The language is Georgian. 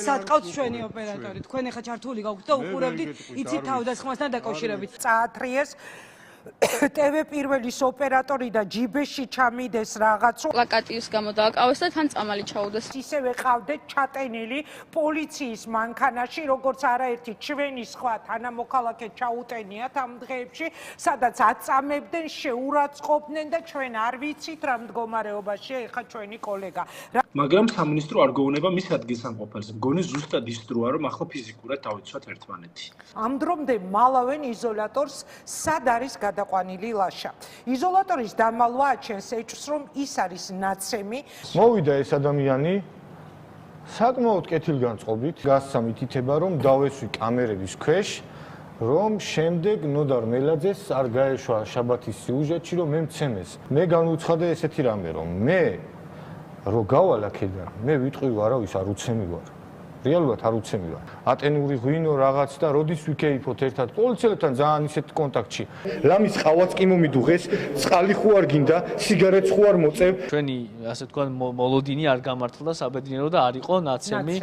სათყავთ ჩვენი ოპერატორი. თქვენ ახლა ჩართული გაქვთ და უყურებდით, იცით თავდასხმასთან დაკავშირებით. წაათრიეს TV პირველის ოპერატორი და ჯიბეში ჩამიდეს რაღაც პლაკატის გამო დააკავეს და თან წამალი ჩაუდეს. ისევე ყავდეთ ჩატენილი პოლიციის მანქანაში, როგორც არაერთი ჩვენი სხვა თანამოქალაქე ჩაუტენიათ ამ დღეებში, სადაც აწამებდნენ, შეურაცხყოფდნენ და ჩვენ არ ვიცით რა მდგომარეობაშია ეხა ჩვენი კოლეგა. მაგრამ სამინისტრო არ გეუბნება მის ადგილსამყოფელს. მგონი ზუსტად ის დროა, რომ ახლა ფიზიკურად დავიცვათ ერთმანეთი. ამ დრომდე მალავენ იზოლატორს, სად არის გადაყვანილი ლაშა. იზოლატორის დამალვა აჩენს ეჭვს, რომ ის არის ნაცემი. მოვიდა ეს ადამიანი საკმაოდ კეთილგანწყობით, გასცა მითითება, რომ დავესვი კამერების ქვეშ, რომ შემდეგ ნოდარ მელაძეს არ გაეშვა შაბათის სიუჟეტში, რომ მე მცემეს. მე განუცხადე ესეთი რამე, რომ მე რო გავალ აქედან, მე ვიტყვი არავის არ უცემი ვარ. რეალურად არ უცემი ვარ. ატენური ღვინო რაღაც და როდის ვიქეიფოთ ერთად პოლიციელებთან ძალიან ისეთ კონტაქტში. ლამის ყავაც კი მომიდუღეს, წყალი ხო არ გინდა, სიგარეტს ხო არ მოწევ. ჩვენი ასე თქვა მოლოდინი არ გამართლდა საბედნიერო და არ იყო ნაცემი.